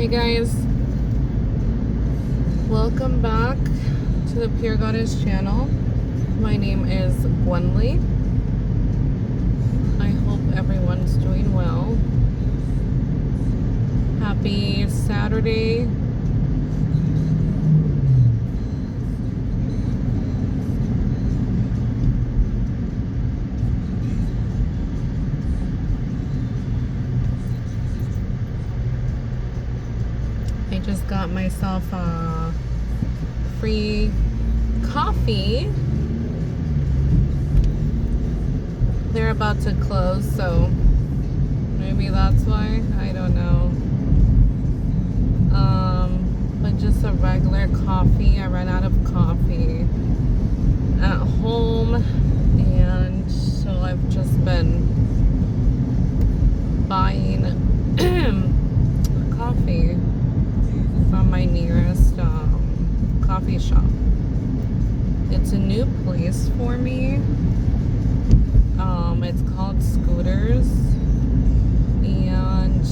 Hey guys, welcome back to the Pure Goddess channel. My name is Gwenly. I hope everyone's doing well. Happy Saturday. I just got myself a free coffee. They're about to close, so maybe that's why. I don't know. But just a regular coffee. I ran out of coffee at home, and so I've just been buying coffee from my nearest coffee shop. It's a new place for me. It's called Scooters, and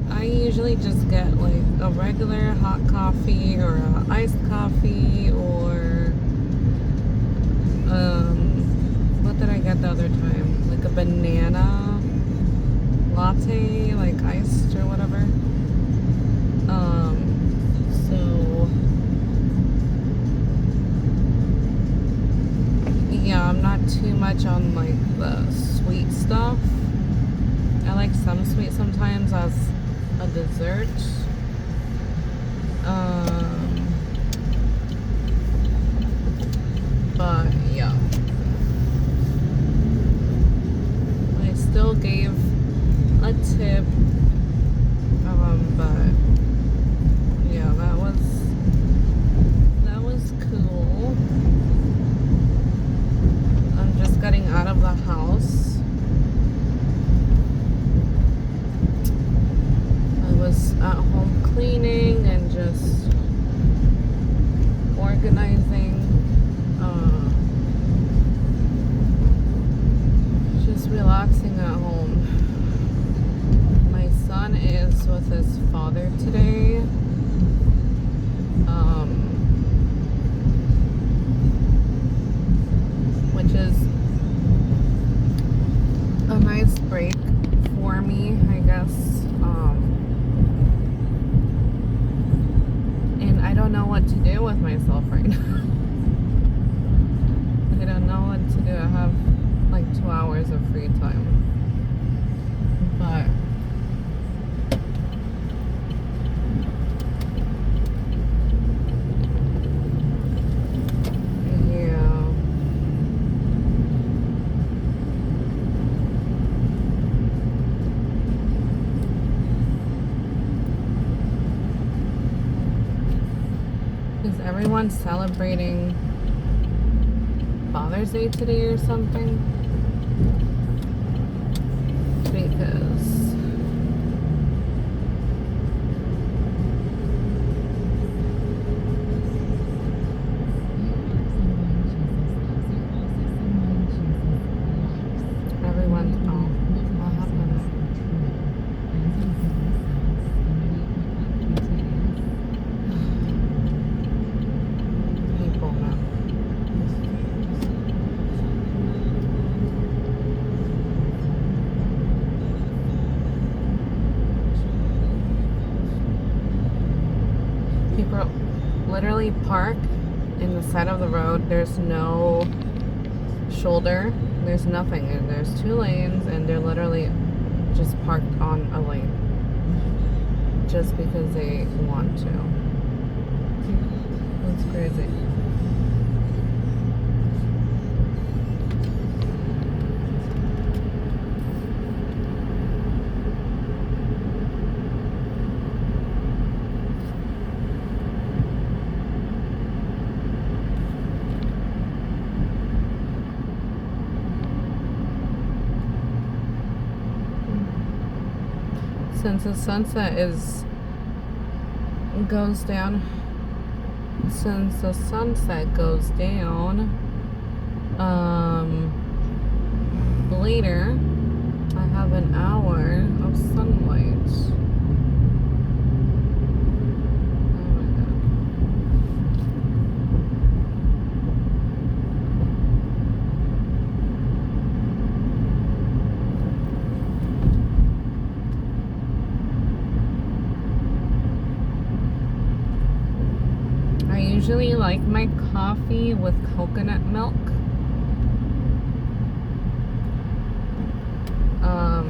I usually just get like a regular hot coffee or a iced coffee, or what did I get the other time? Like a banana latte, like iced or whatever. So yeah, I'm not too much on like the sweet stuff. I like some sweet sometimes as a dessert. But yeah, I still gave a tip. But yeah, that was cool. I'm just getting out of the house. I was at home cleaning and just organizing, just relaxing at home. My son is with his father today. Which is a nice break for me, I guess. And I don't know what to do with myself right now. I don't know what to do. I have like 2 hours of free time. But is everyone celebrating Father's Day today or something? Because everyone's, oh, what happened? People, man. People literally park in the side of the road. There's no shoulder. There's nothing. And there's 2 lanes, and they're literally just parked on a lane just because they want to. That's crazy. Since the sunset goes down later, I have an hour of sunlight. usually like my coffee with coconut milk.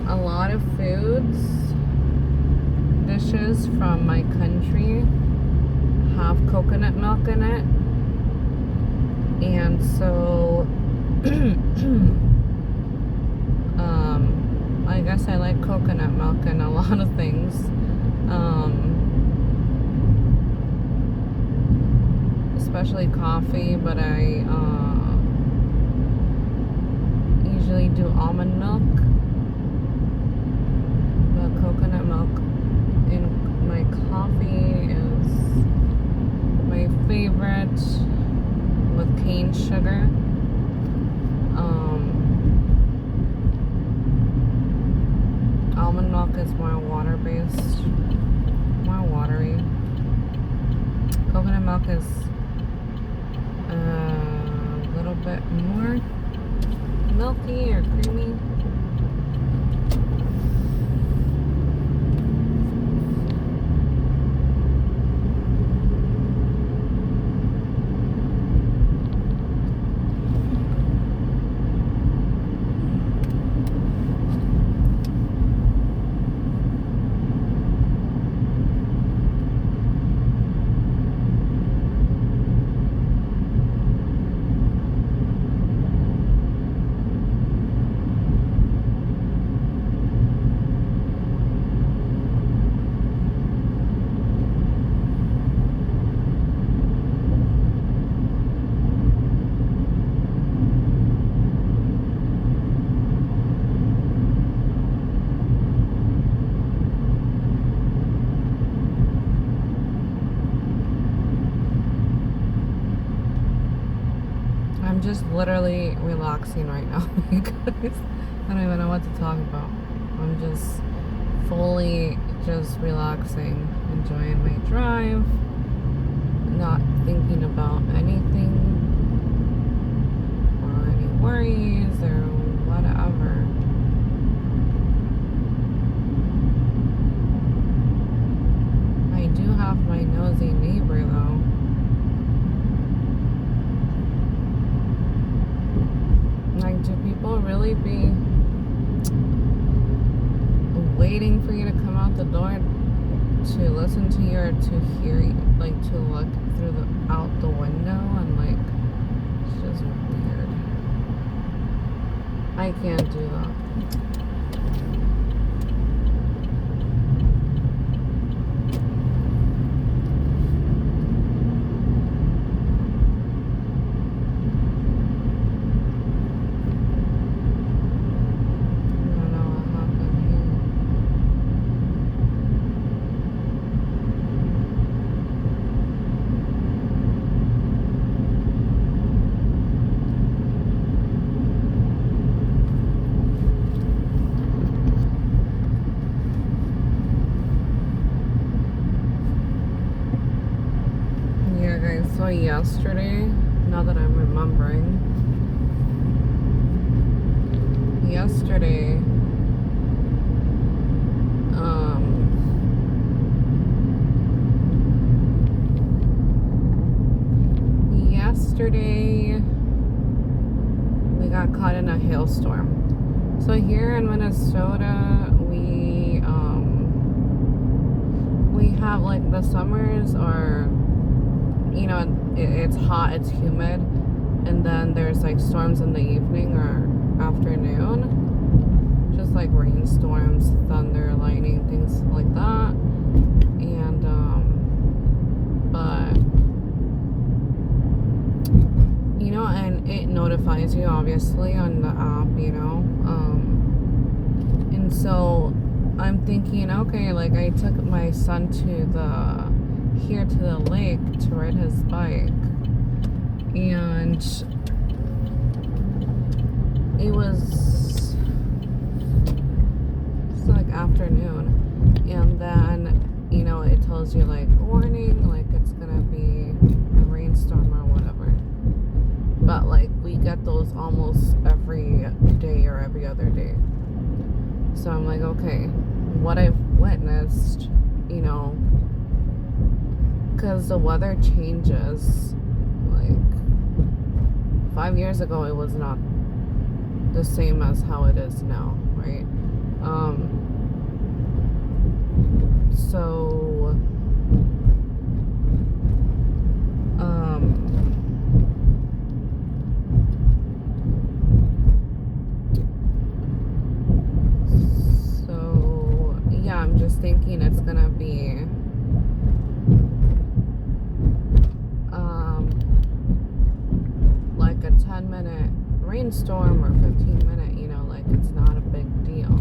A lot of dishes from my country have coconut milk in it. And so, I guess I like coconut milk in a lot of things. Especially coffee, but I usually do almond milk. But coconut milk in my coffee is my favorite, with cane sugar. Almond milk is more water-based, more watery. Coconut milk is a little bit more milky or creamy. I'm just literally relaxing right now, you guys. I don't even know what to talk about. I'm just fully just relaxing, enjoying my drive, not thinking about anything or any worries or whatever. I do have my nosy neighbor though. Like, do people really be waiting for you to come out the door to listen to you or to hear you, like to look through out the window? And like, it's just weird. I can't do that. So yesterday, now that I'm remembering, yesterday, we got caught in a hailstorm. So here in Minnesota, we have like the summers are, you know, it's hot, it's humid, and then there's like storms in the evening or afternoon, just like rainstorms, thunder, lightning, things like that. And but you know, and it notifies you obviously on the app, you know, and so I'm thinking, okay, like I took my son to the lake to ride his bike, and it was like afternoon, and then, you know, it tells you like warning, like it's gonna be a rainstorm or whatever, but like we get those almost every day or every other day. So I'm like, okay, what I've witnessed, you know, because the weather changes. Like 5 years ago, it was not the same as how it is now, right? So yeah, I'm just thinking it's gonna be like a 10-minute rainstorm or 15-minute, like it's not a big deal.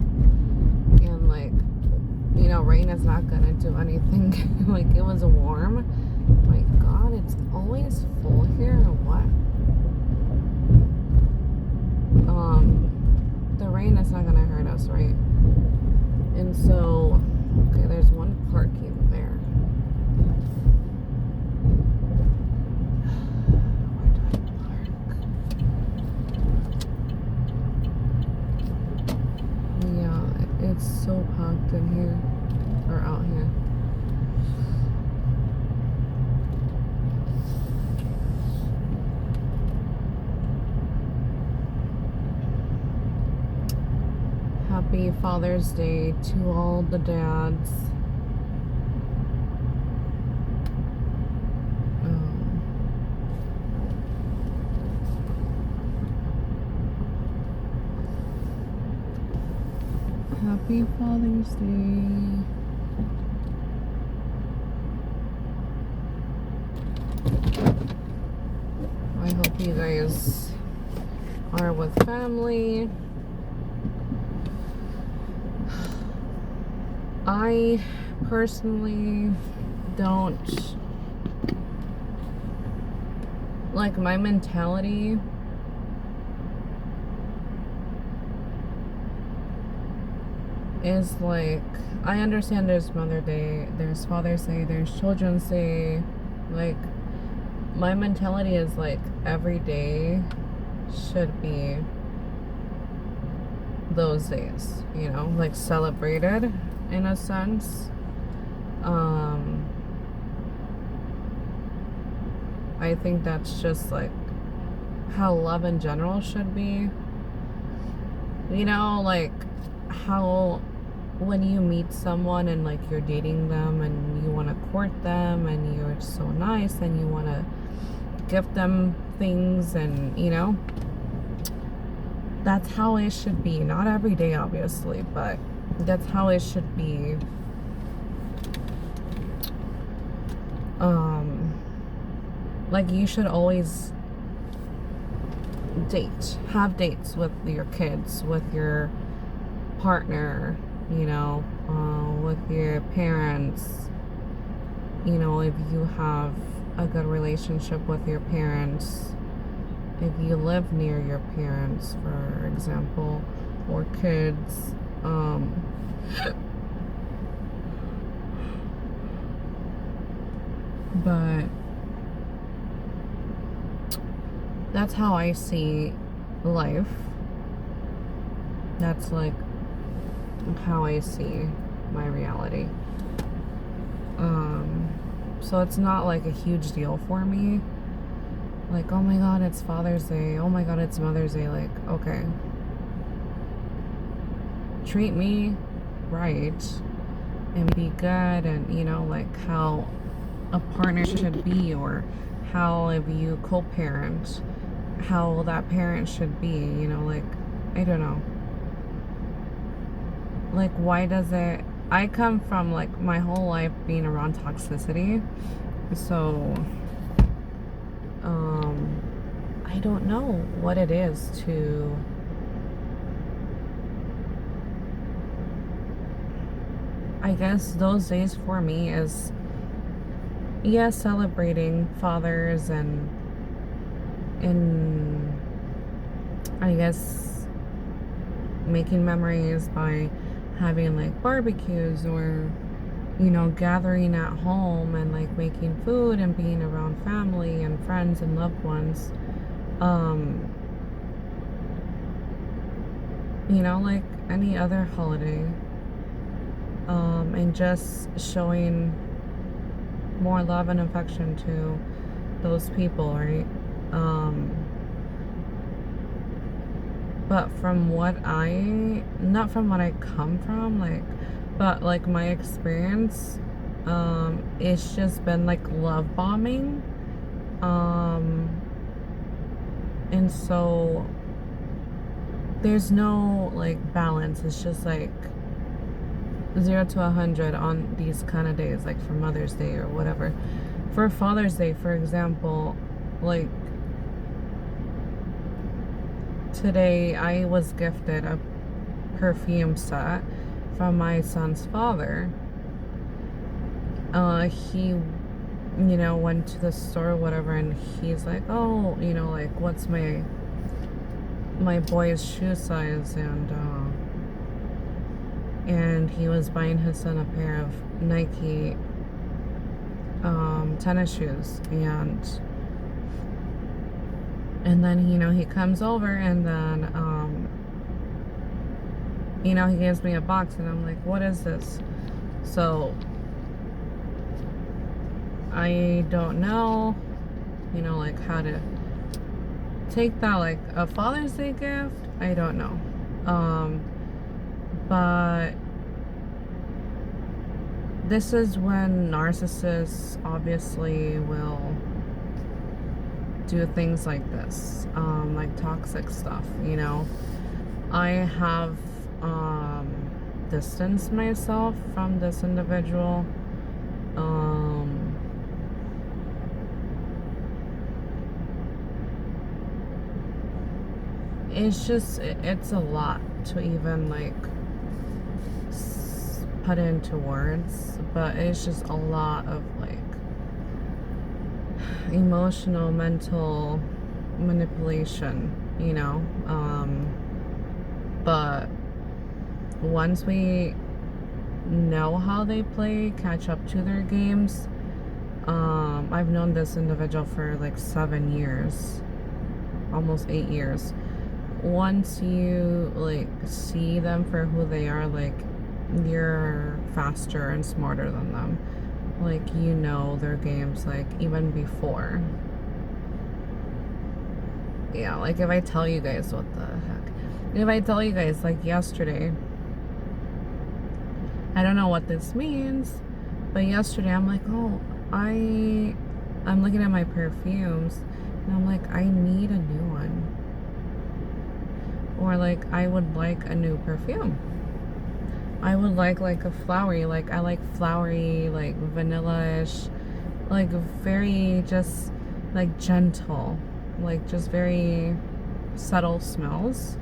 And like, rain is not gonna do anything. Like, it was warm. My God, it's always full here or what? The rain is not gonna hurt us, right? And so, okay, there's one parking there. Where do I park? Yeah, it's so packed in here, or out here. Happy Father's Day to all the dads. Happy Father's Day. I hope you guys are with family. I personally don't like, my mentality is like, I understand there's Mother's Day, there's Father's Day, there's Children's Day. Like, my mentality is like, every day should be those days, like celebrated in a sense. I think that's just like how love in general should be. Like how when you meet someone and like you're dating them and you want to court them and you're so nice and you want to gift them things, and that's how it should be. Not every day, obviously, but that's how it should be. Like, you should always have dates with your kids, with your partner, with your parents. If you have a good relationship with your parents, if you live near your parents, for example, or kids. But that's how I see life. That's like how I see my reality. So it's not like a huge deal for me. Like, oh my God, it's Father's Day. Oh my God, it's Mother's Day. Like, okay. Treat me right and be good, and like how a partner should be, or how, if you co-parent, how that parent should be, like, I don't know. Like, why does it... I come from, like, my whole life being around toxicity, so, I don't know what it is to... I guess those days for me is, celebrating fathers and I guess making memories by having like barbecues, or gathering at home and like making food and being around family and friends and loved ones. Like any other holiday. And just showing more love and affection to those people, right? But from what not from what I come from, like, but like my experience, it's just been like love bombing. And so there's no like balance. It's just like 0 to 100 on these kind of days, like for Mother's Day or whatever. For Father's Day, for example, like today I was gifted a perfume set from my son's father. He, went to the store or whatever, and he's like, oh, like, what's my boy's shoe size, and he was buying his son a pair of Nike tennis shoes, and then he comes over, and then he gives me a box, and I'm like, what is this? So I don't know, like how to take that, like a Father's Day gift. I don't know. But this is when narcissists obviously will do things like this, like toxic stuff, I have distanced myself from this individual. It's a lot to even like put into words, but it's just a lot of like emotional, mental manipulation, but once we know how they play, catch up to their games. I've known this individual for like 7 years, almost 8 years. Once you like see them for who they are, like you're faster and smarter than them. Like their games, like even before. Yeah, like if I tell you guys, what the heck? If I tell you guys, like yesterday, I don't know what this means, but yesterday I'm like, oh, I'm looking at my perfumes, and I'm like, I need a new one. Or like, I would like a new perfume. I would like a flowery, like I like flowery, like vanilla-ish, like very just like gentle, like just very subtle smells,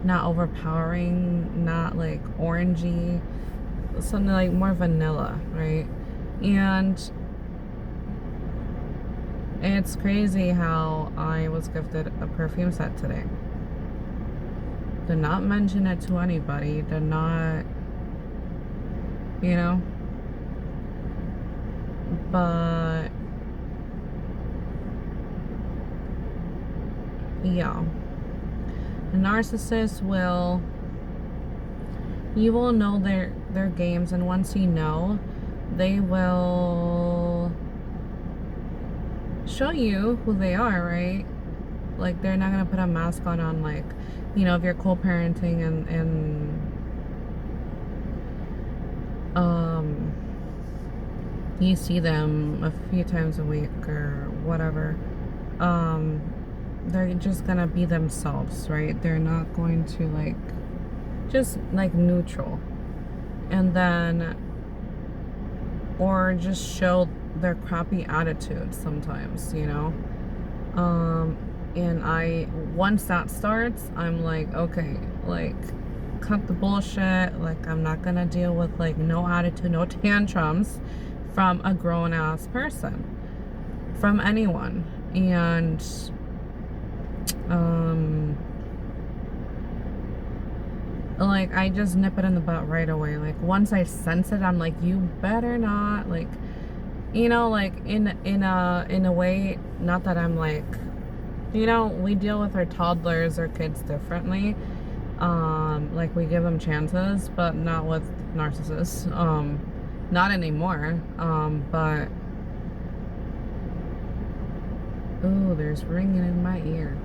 not overpowering, not like orangey, something like more vanilla, right? And it's crazy how I was gifted a perfume set today. Did not mention it to anybody, did not, but yeah, a narcissist you will know their games, and once you know, they will show you who they are, right? Like they're not gonna put a mask on like, if you're co-parenting and you see them a few times a week or whatever, they're just gonna be themselves, right? They're not going to like just like neutral, and then or just show their crappy attitude sometimes, and once that starts, I'm like, okay, like cut the bullshit. Like I'm not gonna deal with like no attitude, no tantrums from a grown-ass person, from anyone. And like I just nip it in the butt right away. Like once I sense it, I'm like, you better not, like, like in a way, not that I'm like, we deal with our toddlers or kids differently. Like we give them chances, but not with narcissists. Not anymore. But Oh, there's ringing in my ear.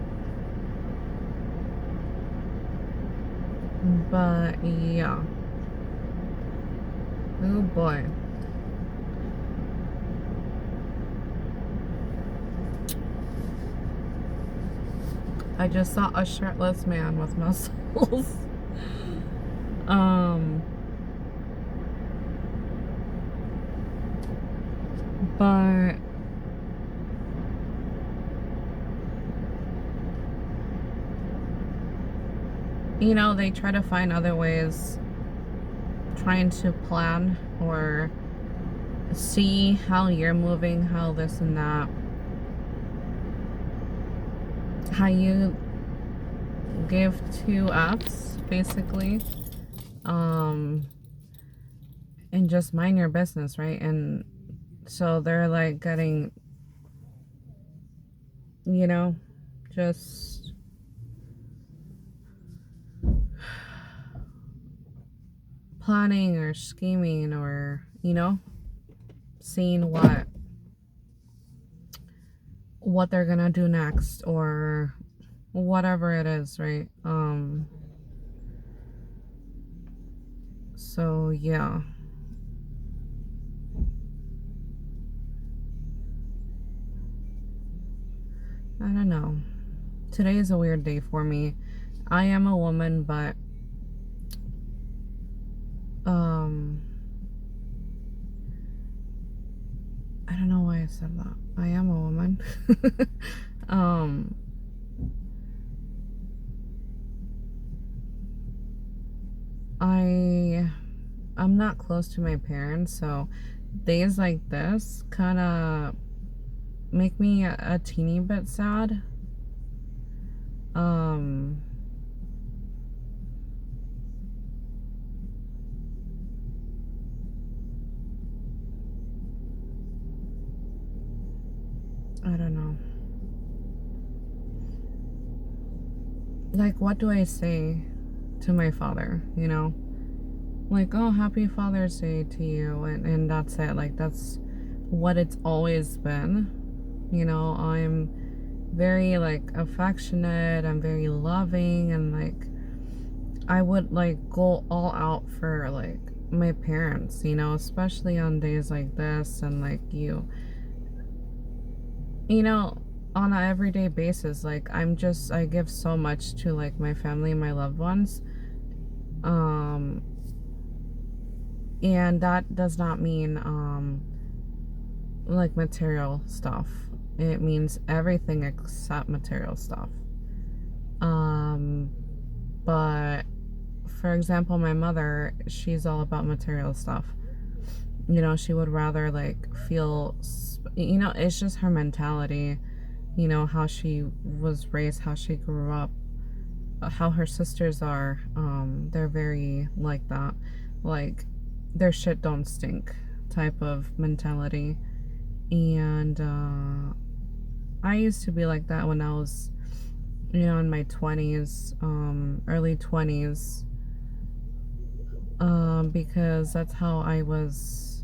But yeah. Oh boy. I just saw a shirtless man with muscles. um, but you know, they try to find other ways, trying to plan or see how you're moving, how this and that, how you give two F's basically, um, and just mind your business, right? And so they're like getting, you know, just planning or scheming or, you know, seeing what they're gonna do next or whatever it is, right? So yeah. I don't know. Today is a weird day for me. I am a woman, but um I don't know why I said that. I am a woman. um I'm not close to my parents, so days like this kind of make me a teeny bit sad. Um I don't know. Like, what do I say to my father, you know? Like, oh, happy Father's Day to you, and that's it. Like, that's what it's always been. You know, I'm very, like, affectionate, I'm very loving, and, like, I would, like, go all out for, like, my parents, you know, especially on days like this, and, like, you know, on an everyday basis, like, I give so much to, like, my family and my loved ones. Um, and that does not mean, like material stuff. It means everything except material stuff. Um, but for example, my mother, she's all about material stuff. You know, she would rather like feel, you know, it's just her mentality, you know, how she was raised, how she grew up, how her sisters are. They're very like that. Like, their shit don't stink type of mentality. And I used to be like that when I was, you know, in my 20s, early 20s, because that's how I was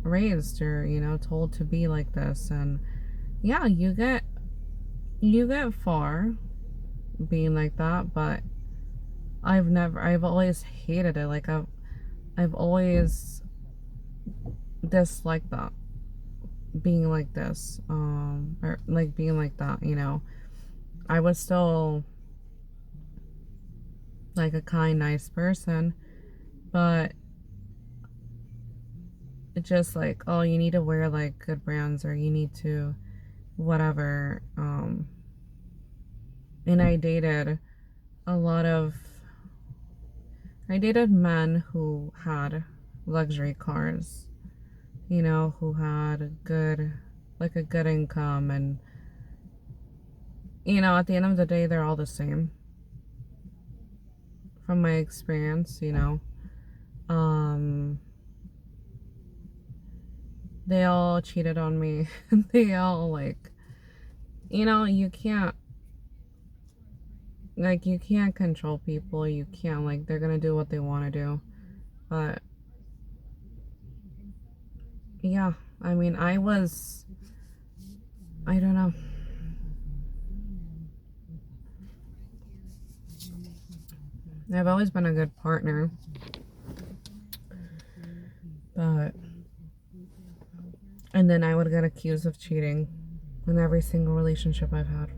raised or, you know, told to be like this. And yeah, you get far being like that, but I've always hated it. Like, I've always disliked that, being like this, or like being like that, you know. I was still like a kind, nice person, but it's just like, oh, you need to wear like good brands or you need to whatever. And a lot of, I dated men who had luxury cars, you know, who had like a good income. And, you know, at the end of the day, they're all the same from my experience, you know. Um, they all cheated on me. They all, like, you know, you can't control people. You can't, like, they're gonna do what they want to do. But yeah, I mean, I don't know. I've always been a good partner, but and then I would get accused of cheating in every single relationship I've had.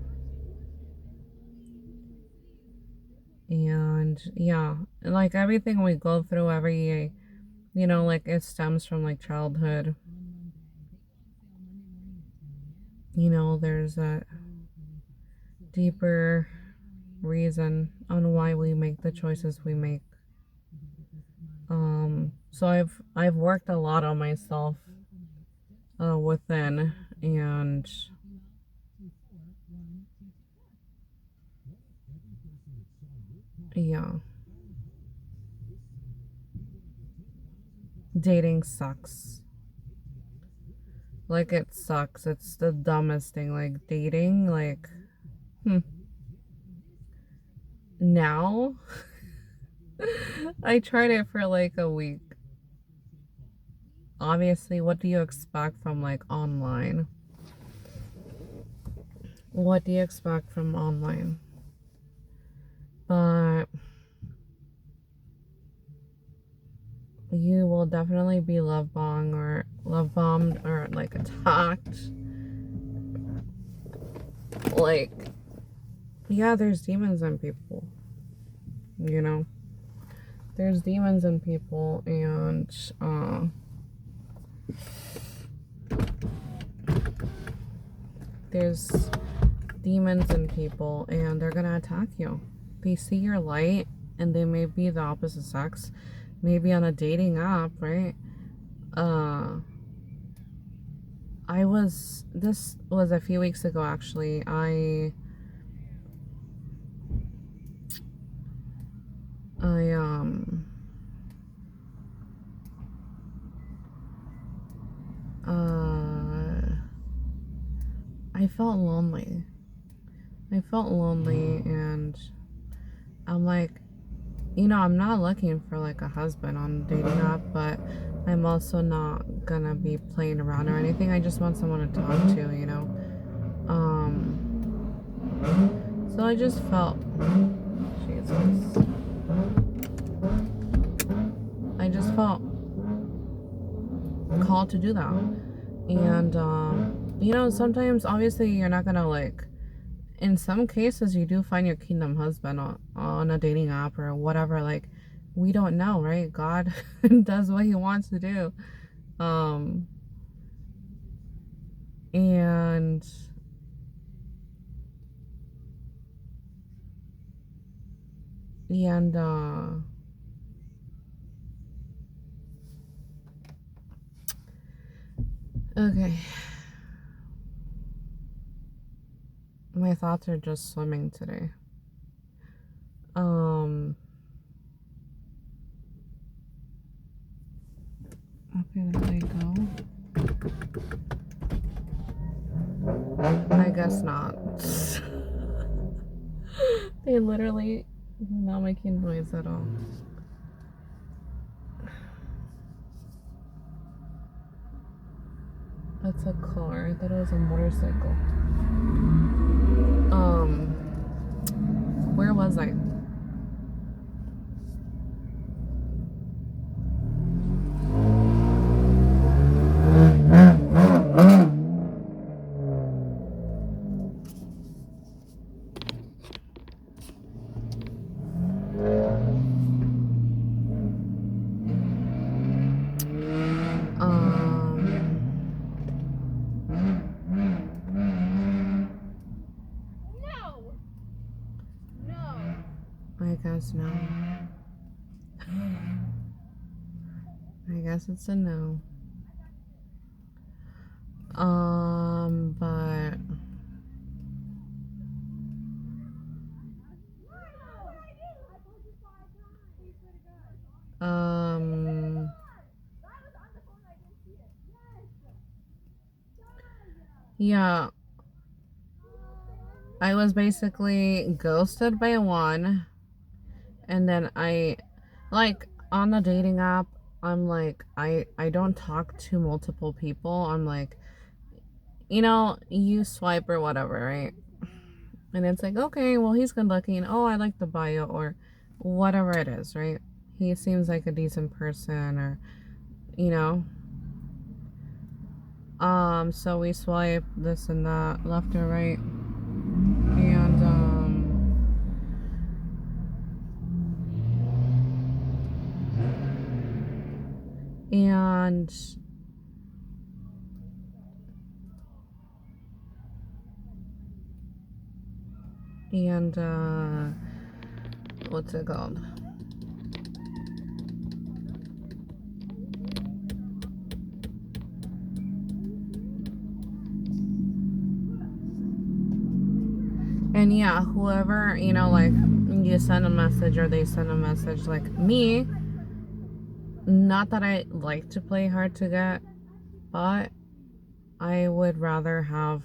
And yeah, like everything we go through every, you know, like it stems from like childhood. You know, there's a deeper reason on why we make the choices we make. So I've worked a lot on myself within, and yeah, dating sucks. Like it sucks. It's the dumbest thing. Like dating, like now I tried it for like a week. Obviously, what do you expect from like online? What do you expect from online? But you will definitely be love bombed or like attacked. Like, yeah, there's demons in people, you know. There's demons in people, and there's demons in people, and they're gonna attack you. They see your light, and they may be the opposite sex, maybe on a dating app, right? This was a few weeks ago actually. I uh I felt lonely. I felt lonely, and I'm like, you know, I'm not looking for like a husband on a dating app, but I'm also not gonna be playing around or anything. I just want someone to talk to, you know. So I just felt, Jesus, I just felt called to do that. And, you know, sometimes obviously you're not gonna like, in some cases you do find your kingdom husband on a dating app or whatever. Like, we don't know, right? God does what he wants to do. Um, and and okay, my thoughts are just swimming today. Okay, there they go. I guess not. They literally not making noise at all. That's a car. That was a motorcycle. Where was I? I guess no. I guess it's a no. But yeah, I was basically ghosted by one, and then I, like, on the dating app, I'm like, I don't talk to multiple people. I'm like, you know, you swipe or whatever, right? And it's like, okay, well, he's good looking. Oh, I like the bio, or whatever it is, right? He seems like a decent person, or, you know. So we swipe this and that, left or right. And, and what's it called? And yeah, whoever, you know, like, you send a message or they send a message, like me, not that I like to play hard to get, but I would rather have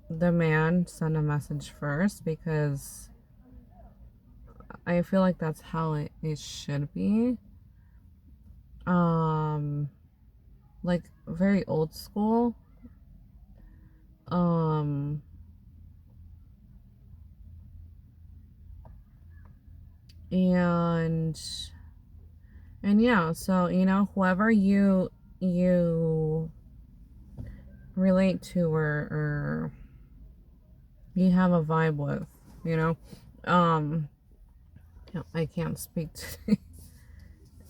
the man send a message first, because I feel like that's how it should be. Like very old school. Um, and yeah, so you know, whoever you relate to, or you have a vibe with, you know. Um, I can't speak today.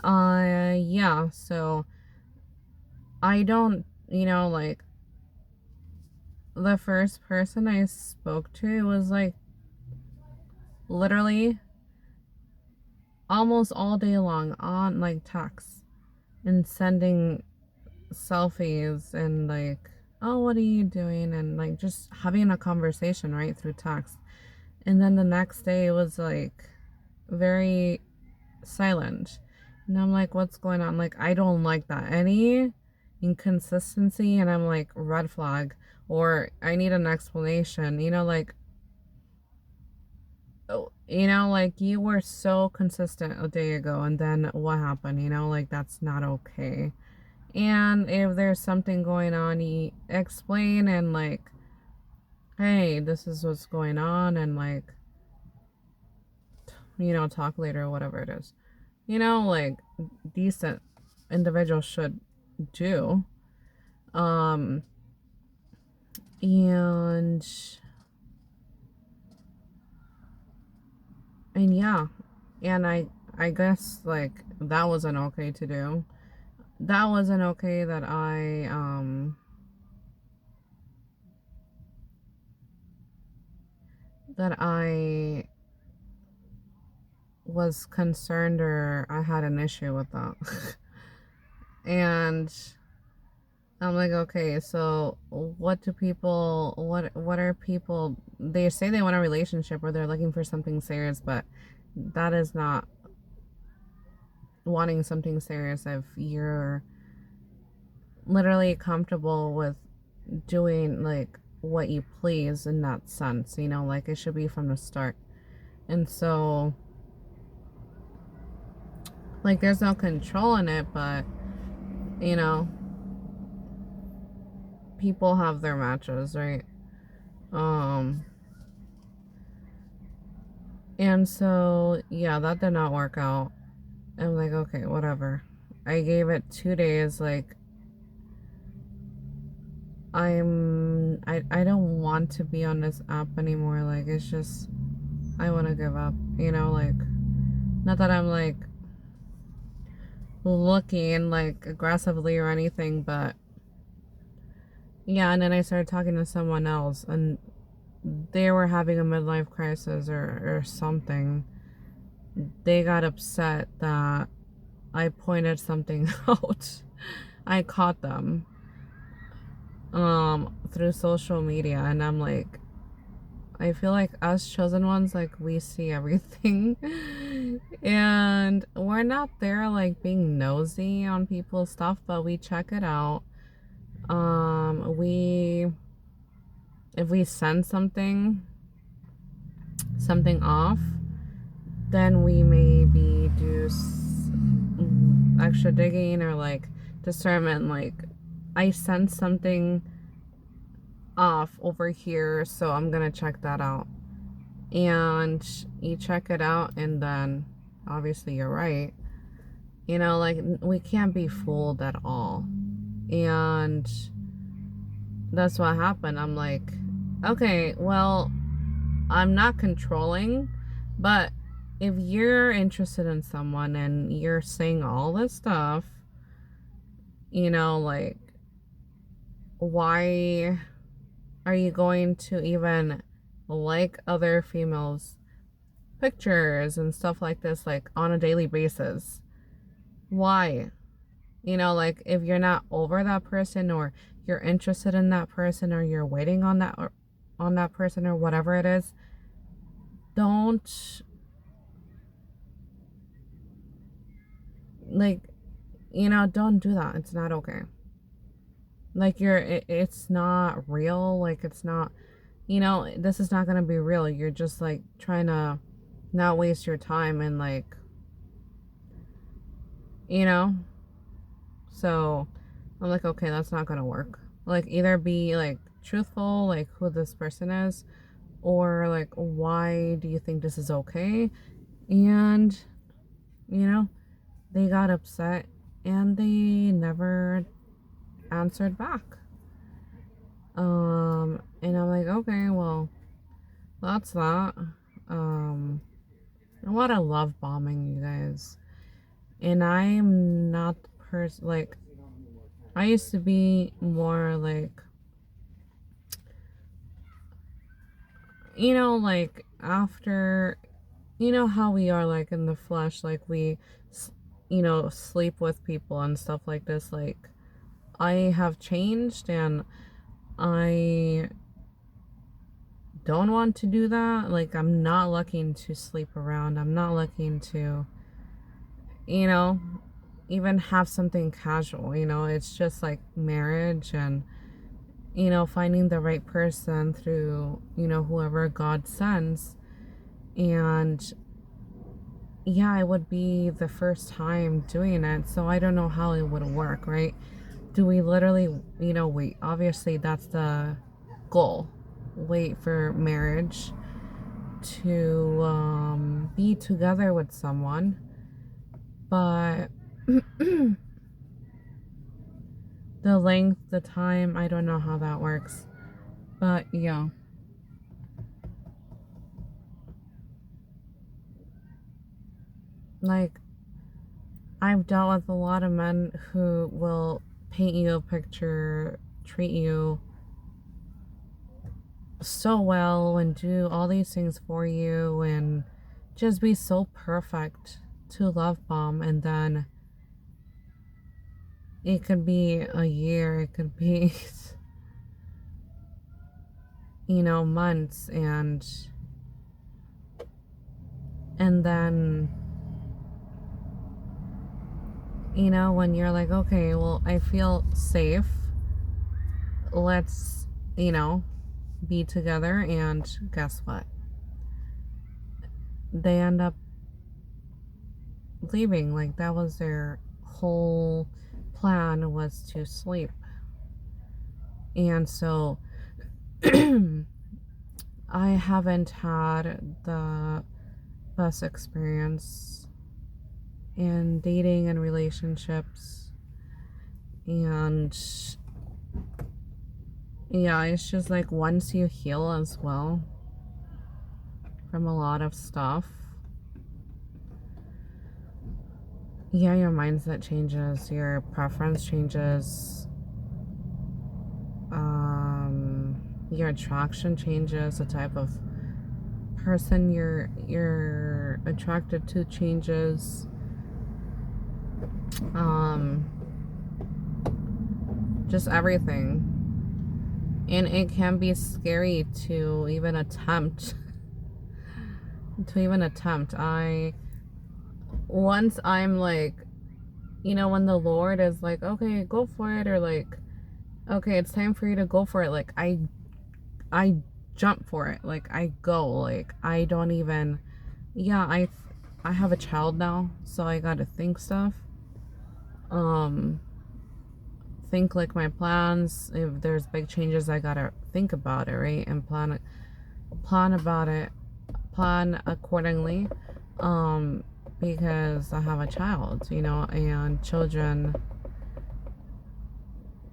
Yeah, so I don't, you know, like, the first person I spoke to was like literally almost all day long on like text and sending selfies and like, oh, what are you doing? And like just having a conversation right through text. And then the next day it was like very silent. And I'm like, what's going on? Like, I don't like that. Any inconsistency, and I'm like, red flag, or I need an explanation. You know, like, oh, you know, like, you were so consistent a day ago, and then what happened? You know, like, that's not okay. And if there's something going on, you explain, and like, hey, this is what's going on, and like, you know, talk later, whatever it is. You know, like, decent individuals should do. Um, and yeah, and I guess like that wasn't okay to do. That wasn't okay that I was concerned, or I had an issue with that. And I'm like, okay, so what do people, what are people, they say they want a relationship or they're looking for something serious, but that is not wanting something serious if you're literally comfortable with doing like what you please in that sense, you know, like it should be from the start. And so like there's no control in it, but you know, people have their matches, right? Um and so yeah, that did not work out. I'm like, okay, whatever. I gave it 2 days, like I don't want to be on this app anymore. Like it's just, I want to give up, you know, like, not that I'm like looking like aggressively or anything, but yeah. And then I started talking to someone else, and they were having a midlife crisis, or something. They got upset that I pointed something out. I caught them through social media, and I'm like, I feel like us chosen ones, like, we see everything. And we're not there like being nosy on people's stuff, but we check it out. We If we send something off, then we maybe do extra digging, or like discernment, like, I sent something off over here, so I'm gonna check that out. and you check it out, and then obviously you're right. You know, like, we can't be fooled at all. And that's what happened. I'm like, okay, well, I'm not controlling, but if you're interested in someone and you're saying all this stuff, you know, like, why are you going to even like other females' pictures and stuff like this, like, on a daily basis? Why? You know, like, if you're not over that person, or you're interested in that person, or you're waiting on that, or on that person, or whatever it is, don't, like, you know, don't do that. It's not okay. Like, it's not real. Like, it's not, you know, this is not gonna be real. You're just, like, trying to not waste your time, and, like, you know. So I'm like, okay, that's not gonna work. Like, either be, like, truthful, like, who this person is, or, like, why do you think this is okay? And, you know, they got upset, and they never answered back. And I'm like, okay, well, that's that. Um, a lot of love bombing, you guys. And I'm not the person, like, I used to be more like, you know, like, after, you know how we are, like, in the flesh, like, we, you know, sleep with people and stuff like this. Like, I have changed, and I don't want to do that. Like, I'm not looking to sleep around. I'm not looking to, you know, even have something casual. You know, it's just like marriage, and, you know, finding the right person through, you know, whoever God sends. And yeah, it would be the first time doing it, so I don't know how it would work, right? Do we literally, you know, wait? Obviously, that's the goal. Wait for marriage to be together with someone. But the length, the time, I don't know how that works. But yeah. Like, I've dealt with a lot of men who will paint you a picture, treat you so well, and do all these things for you, and just be so perfect to love bomb. And then it could be a year, it could be, you know, months, and then, you know, when you're like, okay, well, I feel safe, let's, you know, be together. And guess what? They end up leaving. Like, that was their whole plan, was to sleep. And so I haven't had the best experience in dating and relationships. And yeah, it's just like, once you heal as well from a lot of stuff, yeah, your mindset changes, your preference changes, your attraction changes, the type of person you're attracted to changes. Just everything. And it can be scary to even attempt I once I'm like, you know, when the Lord is like, okay, go for it, or like, okay, it's time for you to go for it, like, I jump for it. Like, I go. Like, I don't even, yeah, I have a child now, so I gotta think stuff. Think, like, my plans. If there's big changes, I gotta think about it, right? And plan about it plan accordingly, because I have a child, you know, and children,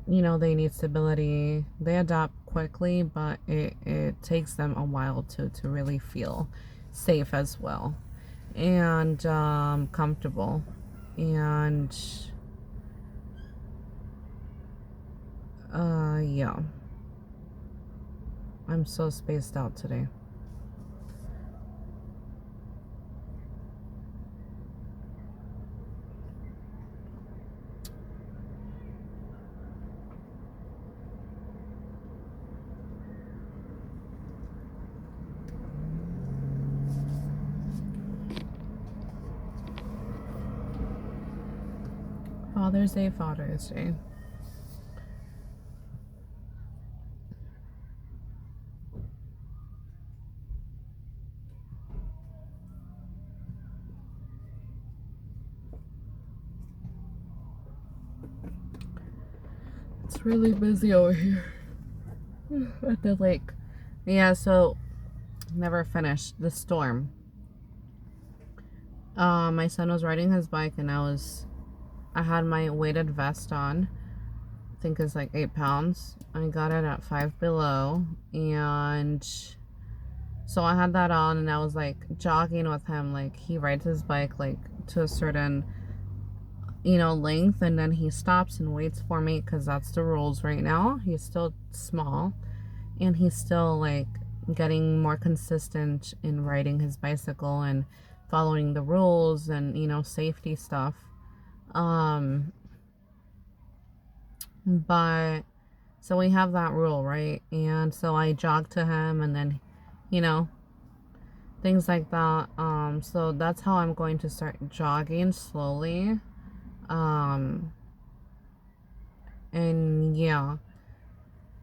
you know, they need stability. They adapt quickly, but it takes them a while to really feel safe as well, and comfortable. And yeah, I'm so spaced out today. Father's Day, Father's Day. It's really busy over here at the lake. Yeah, so never finished the storm. My son was riding his bike, and I had my weighted vest on. I think it's like 8 pounds. I got it at 5 below, and so I had that on, and I was like jogging with him. Like, he rides his bike like to a certain, you know, length, and then he stops and waits for me, because that's the rules right now. He's still small, and he's still like getting more consistent in riding his bicycle and following the rules and, you know, safety stuff. But so we have that rule, right? And so I jog to him, and then, you know, things like that. So that's how I'm going to start jogging slowly. And yeah,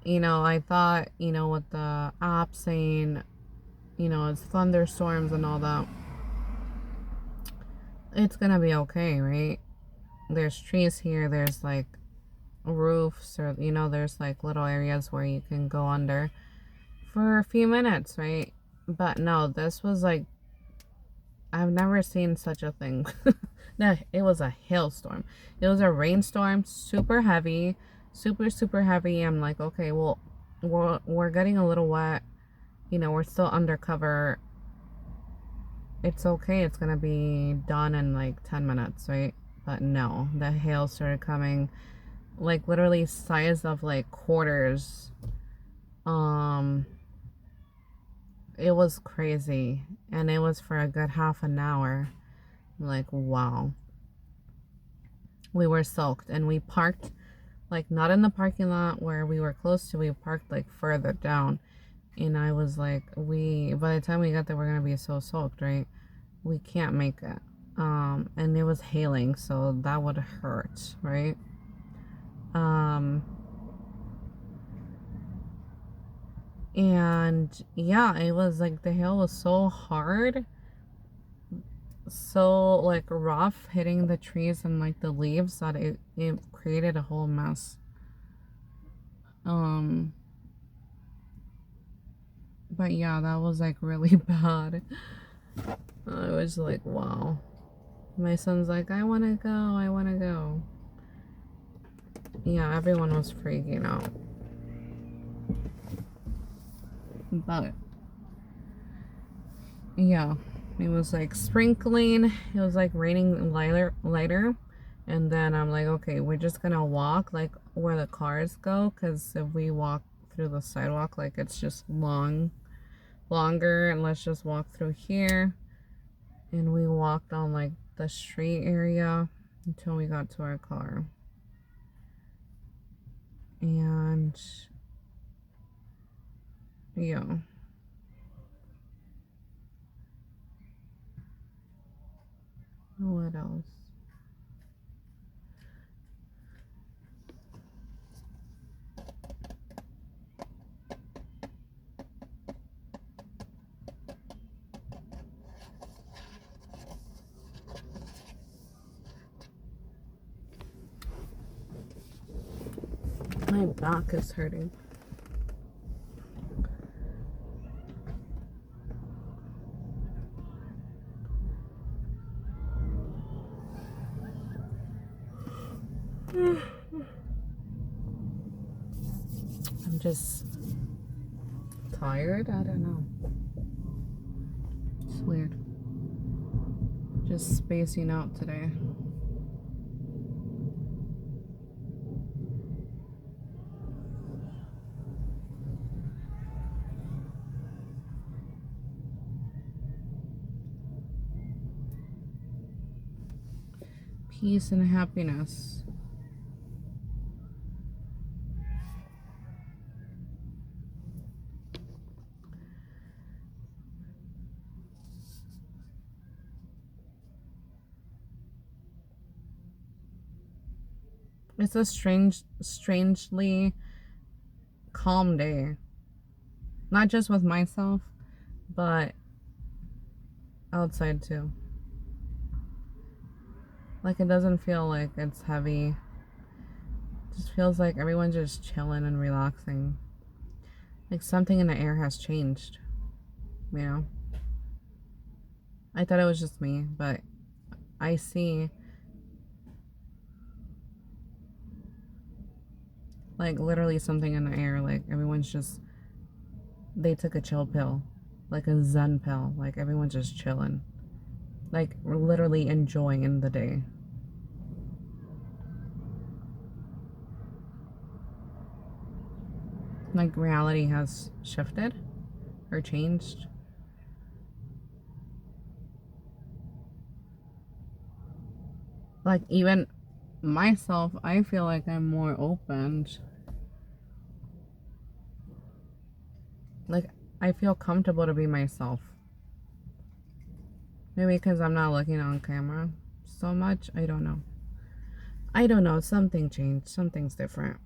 you know, I thought, you know, with the app saying, you know, it's thunderstorms and all that, it's gonna be okay, right? There's trees here, there's like roofs, or, you know, there's like little areas where you can go under for a few minutes, right? But no, this was like, I've never seen such a thing. No, it was a hailstorm. It was a rainstorm, super heavy, super heavy. I'm like, okay, well, we're getting a little wet. You know, we're still undercover. It's okay. It's gonna be done in like 10 minutes, right? But no, the hail started coming, like literally size of like quarters. It was crazy, and it was for a good half an hour. Like, wow. We were soaked, and we parked like not in the parking lot where we were close to. We parked like further down, and I was like, by the time we got there, we're gonna be so soaked, right? We can't make it. And it was hailing, so that would hurt, right? And yeah, it was like the hail was so hard, so like rough, hitting the trees and like the leaves, that it created a whole mess. Um, but yeah, that was like really bad. I was like, wow. My son's like, I want to go, I want to go. Yeah, everyone was freaking out. But yeah, it was like sprinkling. It was like raining lighter. And then I'm like, okay, we're just gonna walk like where the cars go, because if we walk through the sidewalk, like it's just longer, and let's just walk through here. And we walked on like the street area until we got to our car. And yeah. What else? My back is hurting. I'm just tired. I don't know. It's weird. Just spacing out today. Peace and happiness. It's a strangely calm day. Not just with myself, but outside too. Like, it doesn't feel like it's heavy. It just feels like everyone's just chilling and relaxing. Like something in the air has changed, you know? I thought it was just me, but I see like literally something in the air. Like everyone's just, they took a chill pill, like a Zen pill. Like everyone's just chilling, like we're literally enjoying the day. Like reality has shifted or changed. Like even myself, I feel like I'm more open. Like I feel comfortable to be myself. Maybe because I'm not looking on camera so much. I don't know. I don't know. Something changed. Something's different.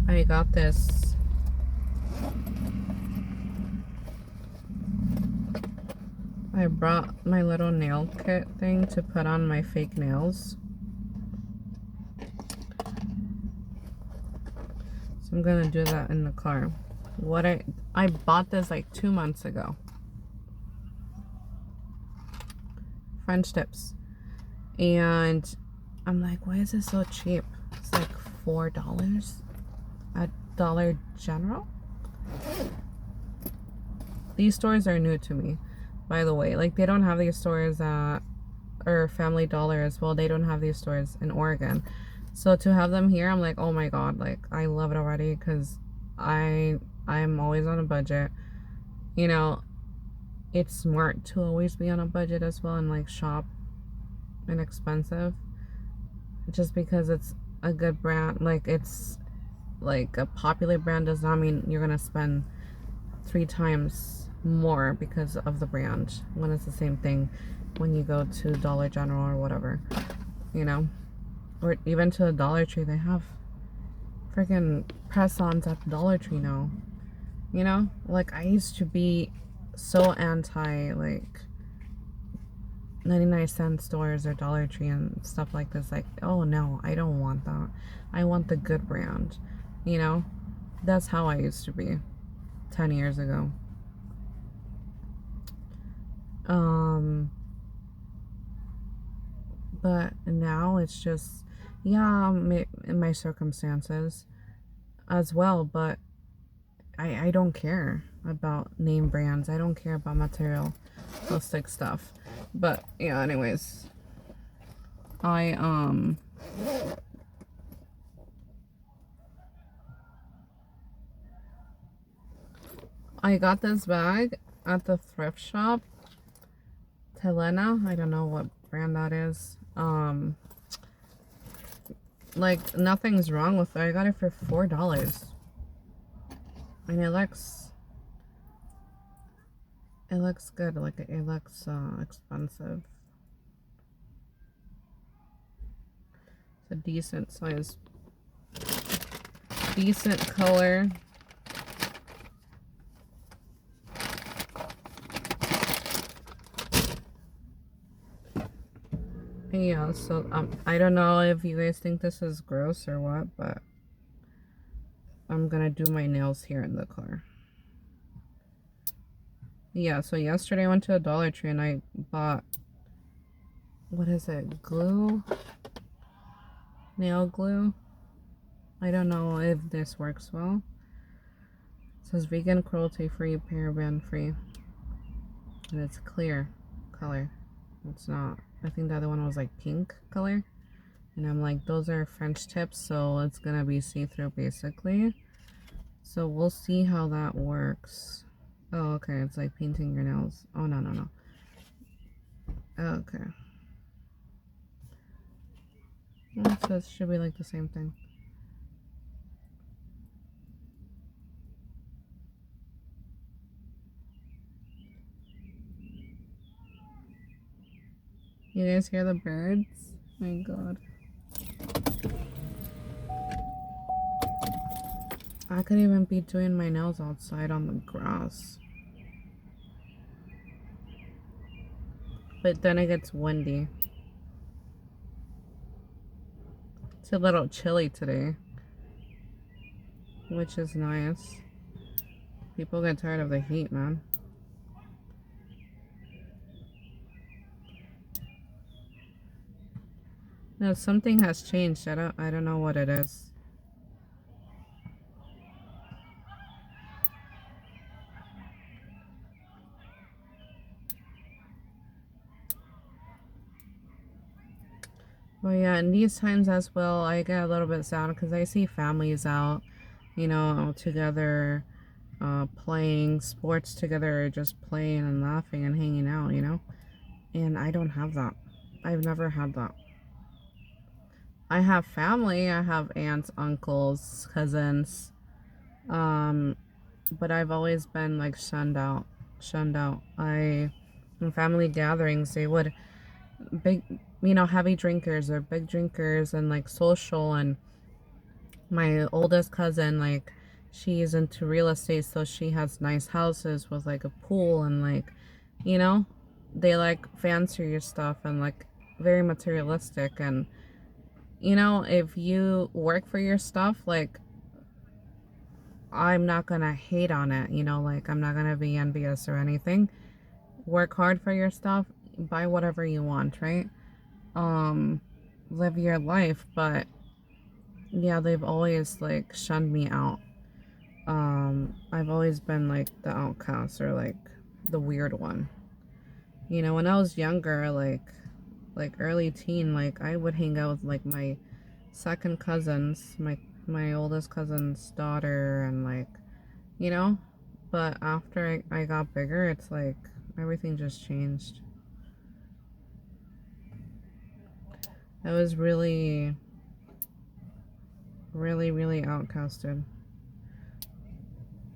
I got this. I brought my little nail kit thing to put on my fake nails. So I'm gonna do that in the car. What I bought this like 2 months ago. French tips. And I'm like, why is this so cheap? It's like $4 at Dollar General. These stores are new to me, by the way. Like they don't have these stores at, or Family Dollar as well. They don't have these stores in Oregon. So to have them here, I'm like, oh my god, like I love it already because I'm always on a budget. You know, it's smart to always be on a budget as well and like shop inexpensive. Just because it's a good brand, like it's like a popular brand does not mean you're gonna spend 3 times more because of the brand when it's the same thing when you go to Dollar General or whatever, you know, or even to the Dollar Tree. They have freaking press-ons at the Dollar Tree now, you know. Like I used to be so anti like 99-cent stores or Dollar Tree and stuff like this. Like, oh no, I don't want that. I want the good brand, you know. That's how I used to be 10 years ago. But now it's just, yeah, in my circumstances as well, but I don't care about name brands. I don't care about materialistic stuff. But yeah, anyways, I got this bag at the thrift shop. Helena, I don't know what brand that is. Like nothing's wrong with it. I got it for $4. And it looks good. Like it looks expensive. It's a decent size, decent color. Yeah, so I don't know if you guys think this is gross or what, but I'm gonna do my nails here in the car. Yeah, so yesterday I went to a Dollar Tree and I bought, what is it, glue? Nail glue? I don't know if this works well. It says vegan, cruelty free, paraben free. And it's clear color. It's not. I think the other one was like pink color. And I'm like, those are French tips, so it's gonna be see-through basically. So we'll see how that works. Oh, okay. It's like painting your nails. Oh, no, no, no. Okay. So it should be like the same thing. You guys hear the birds? My God. I could even be doing my nails outside on the grass. But then it gets windy. It's a little chilly today, which is nice. People get tired of the heat, man. No, something has changed. I don't know what it is. Well, yeah, in these times as well, I get a little bit sad because I see families out, you know, together, playing sports together, just playing and laughing and hanging out, you know? And I don't have that. I've never had that. I have family, I have aunts, uncles, cousins, um, but I've always been like shunned out. In family gatherings, they would big, you know, heavy drinkers or big drinkers and like social. And my oldest cousin, like, she's into real estate, so she has nice houses with like a pool and like, you know, they like fancier stuff and like very materialistic. And you know, if you work for your stuff, like, I'm not gonna hate on it, you know, like, I'm not gonna be envious or anything. Work hard for your stuff, buy whatever you want, right? Um, live your life. But yeah, they've always like shunned me out. I've always been like the outcast or like the weird one. You know, when I was younger, like early teen, like I would hang out with like my second cousins, my oldest cousin's daughter, and like, you know. But after I got bigger, it's like everything just changed. I was really, really, really outcasted.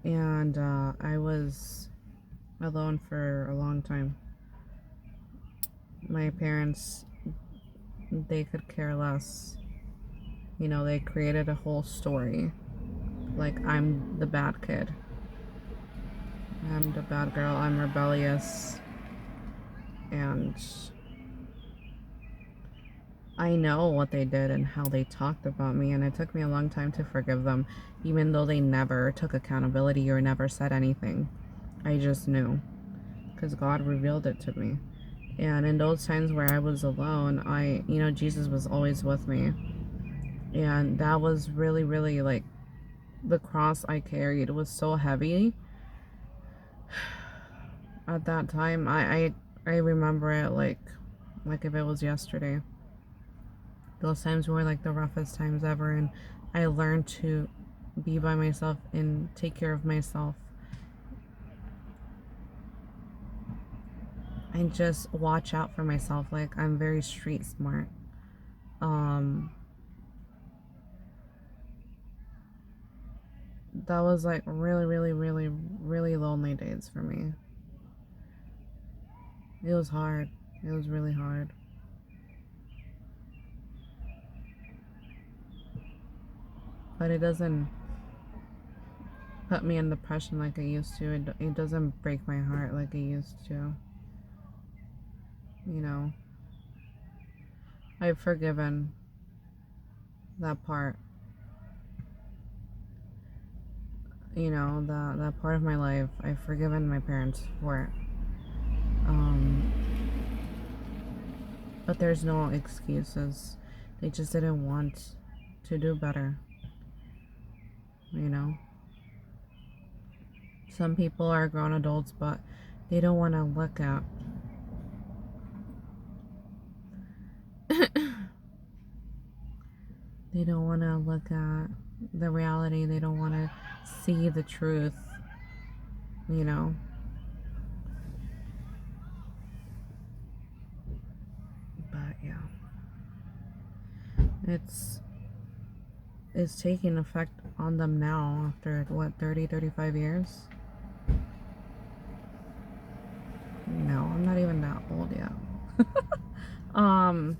And I was alone for a long time. My parents, they could care less. You know, they created a whole story. Like, I'm the bad kid. I'm the bad girl. I'm rebellious. And I know what they did and how they talked about me. And it took me a long time to forgive them, even though they never took accountability or never said anything. I just knew because God revealed it to me. And in those times where I was alone, you know, Jesus was always with me. And that was really, really like the cross I carried was so heavy at that time. I remember it like if it was yesterday. Those times were like the roughest times ever, and I learned to be by myself and take care of myself and just watch out for myself. Like, I'm very street smart. Um, that was like really, really, really, really lonely days for me. It was hard. It was really hard. But it doesn't put me in depression like it used to. It doesn't break my heart like it used to. You know. I've forgiven that part. You know, that part of my life. I've forgiven my parents for it. But there's no excuses. They just didn't want to do better. You know? Some people are grown adults, but they don't want to look at they don't want to look at the reality. They don't want to see the truth, you know. But yeah, it's taking effect on them now after what, 30-35 years. No, I'm not even that old yet. I'm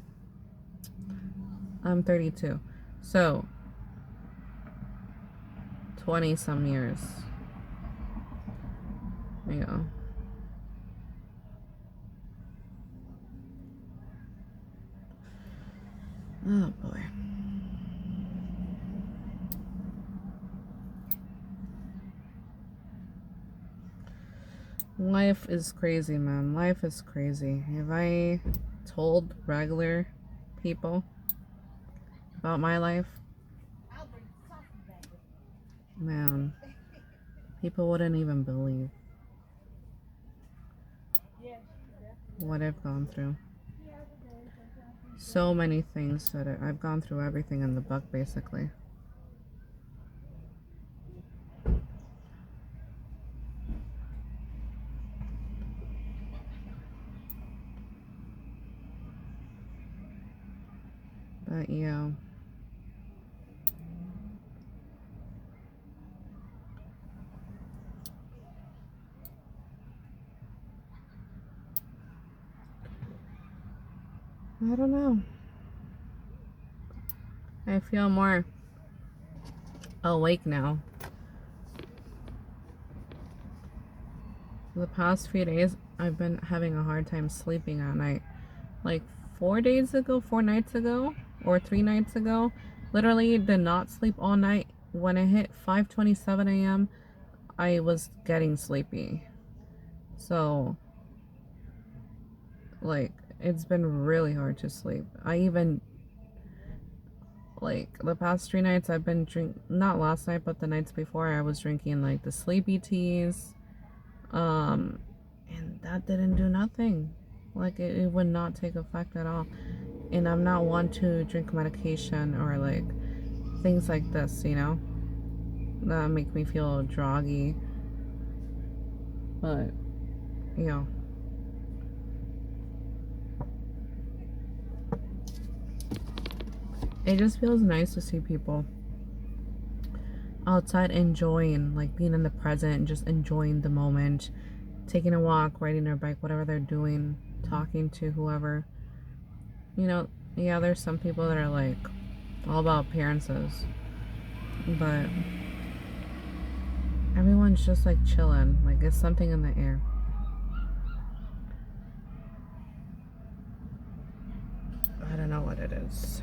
32, so 20 some years. Yeah. Oh boy. Life is crazy, man. Life is crazy. If I told regular people about my life, man, people wouldn't even believe what I've gone through. So many things that I've gone through, everything in the book, basically. But yeah. I don't know. I feel more awake now. The past few days, I've been having a hard time sleeping at night. Like 4 nights ago, or 3 nights ago, literally did not sleep all night. When it hit 5:27 a.m., I was getting sleepy. So, like, it's been really hard to sleep. I even, like, the past 3 nights I've been not last night, but the nights before, I was drinking, like, the sleepy teas. And that didn't do nothing. Like, it would not take effect at all. And I'm not one to drink medication or, like, things like this, you know, that make me feel droggy. But, you know, it just feels nice to see people outside enjoying, like, being in the present, just enjoying the moment, taking a walk, riding their bike, whatever they're doing, talking to whoever. You know, yeah, there's some people that are, like, all about appearances, but everyone's just, like, chilling. Like, it's something in the air. I don't know what it is.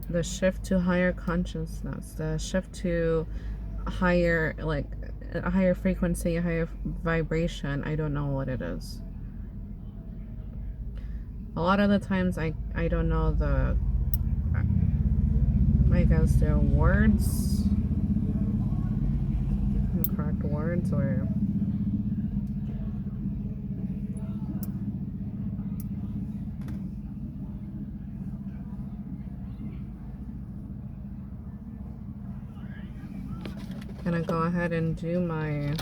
The shift to higher consciousness, the shift to higher, like, a higher frequency, a higher vibration. I don't know what it is. A lot of the times I don't know I guess the words, the correct words, or gonna go ahead and do my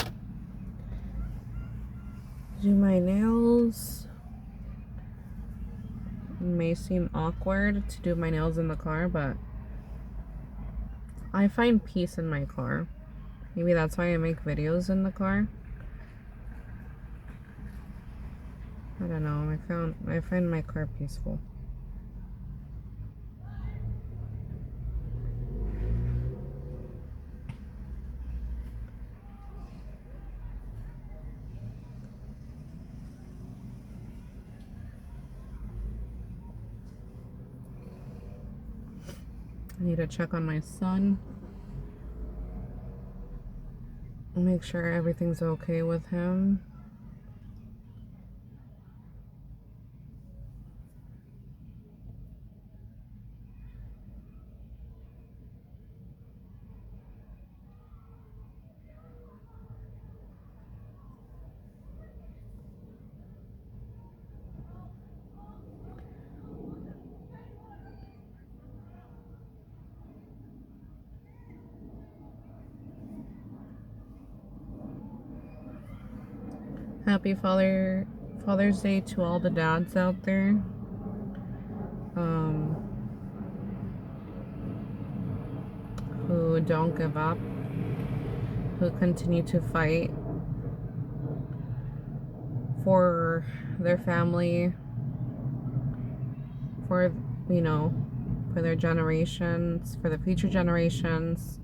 nails. It may seem awkward to do my nails in the car, but I find peace in my car. Maybe that's why I make videos in the car. I don't know. I find my car peaceful. I need to check on my son. Make sure everything's okay with him. Happy Father's Day to all the dads out there. Who don't give up, who continue to fight for their family, for, you know, for their generations, for the future generations,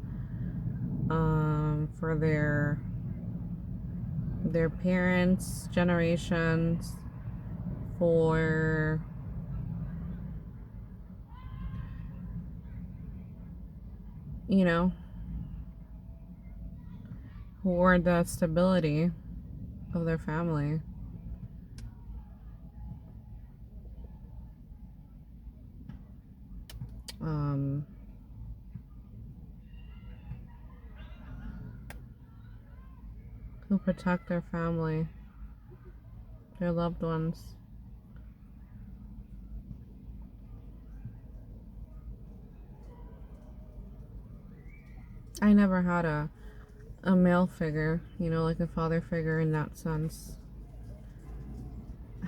for their parents' generations, for for the stability of their family. Who protect their family, their loved ones. I never had a male figure, like a father figure in that sense.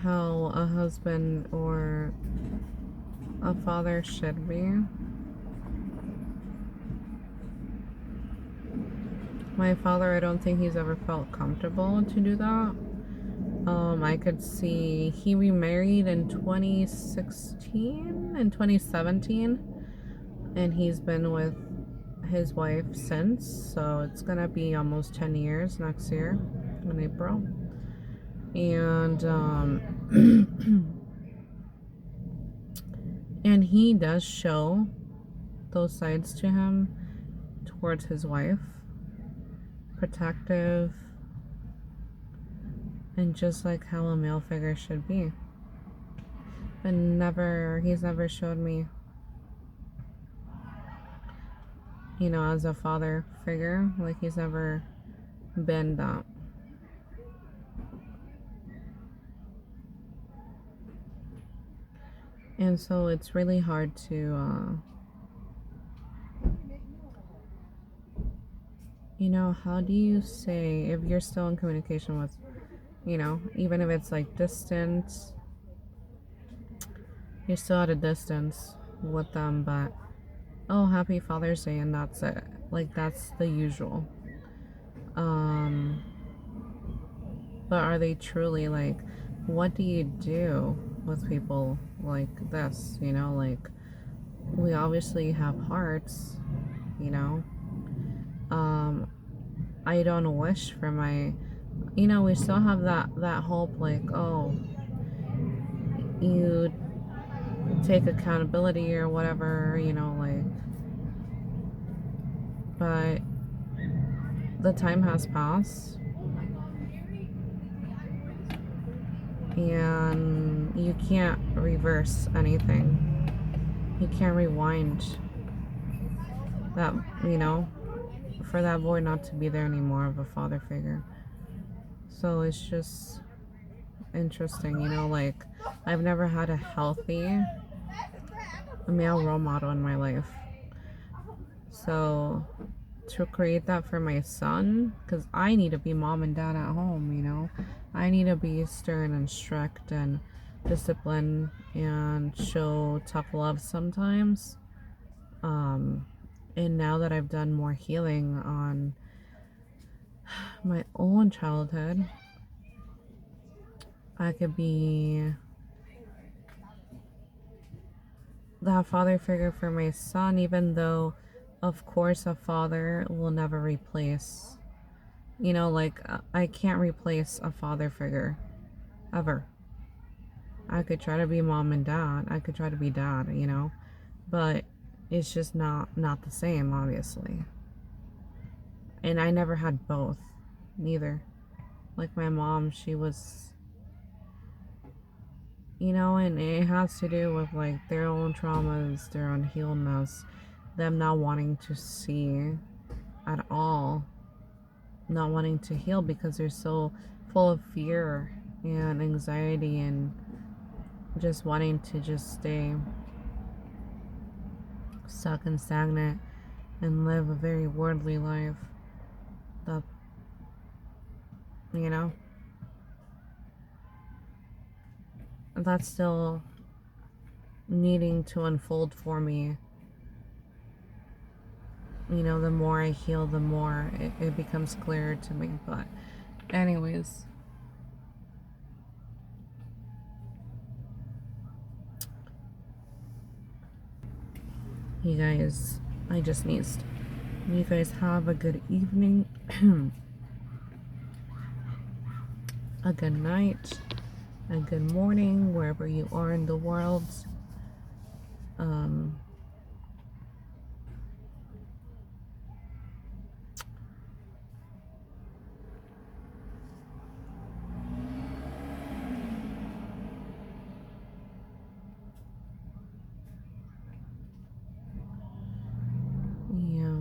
How a husband or a father should be. My father, I don't think he's ever felt comfortable to do that. I could see he remarried in 2016 and 2017, and he's been with his wife since, so it's gonna be almost 10 years next year in April. And and he does show those sides to him towards his wife, protective, and just like how a male figure should be. But he's never showed me, as a father figure. Like, he's never been that. And so it's really hard to, how do you say, if you're still in communication with, even if it's like distance, you're still at a distance with them, but, oh, happy Father's Day, and that's it. Like, that's the usual. But are they truly, like, what do you do with people like this? Like, we obviously have hearts, I don't wish for my, we still have that hope, like, oh, you take accountability or whatever, like, but the time has passed, and you can't reverse anything. You can't rewind that, for that boy not to be there anymore of a father figure. So it's just interesting, like, I've never had a healthy male role model in my life. So to create that for my son, because I need to be mom and dad at home, I need to be stern and strict and disciplined and show tough love sometimes. And now that I've done more healing on my own childhood, I could be that father figure for my son, even though, of course, a father will never replace, like, I can't replace a father figure, ever. I could try to be mom and dad. I could try to be dad, but it's just not the same, obviously. And I never had both, neither. Like my mom, she was, you know, and it has to do with like their own traumas, their unhealedness, them not wanting to see at all, not wanting to heal because they're so full of fear and anxiety and just wanting to just stay stuck and stagnant and live a very worldly life. That, you know, that's still needing to unfold for me. You know, the more I heal, the more it becomes clearer to me. But anyways, you guys, I just sneezed. You guys have a good evening, a good night, a good morning, wherever you are in the world. Um, yeah.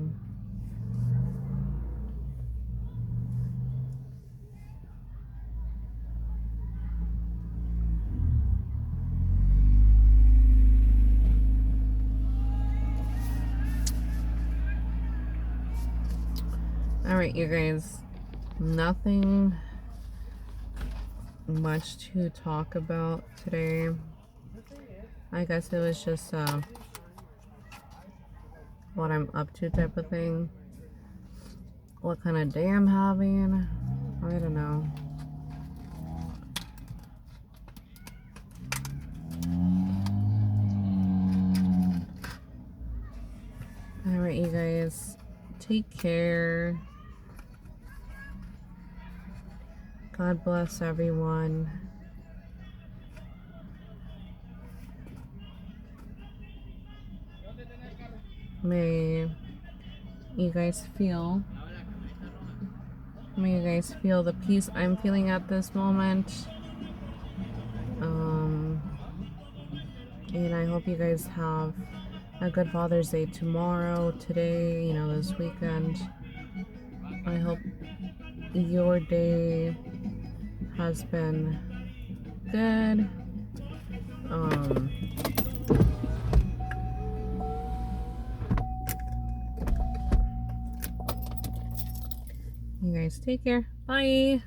Alright, you guys, nothing much to talk about today. I guess it was just what I'm up to type of thing. What kind of day I'm having. I don't know. Alright, you guys, take care. God bless everyone. May you guys feel the peace I'm feeling at this moment. And I hope you guys have a good Father's Day tomorrow, today, you know, this weekend. I hope your day has been good. You guys take care. Bye.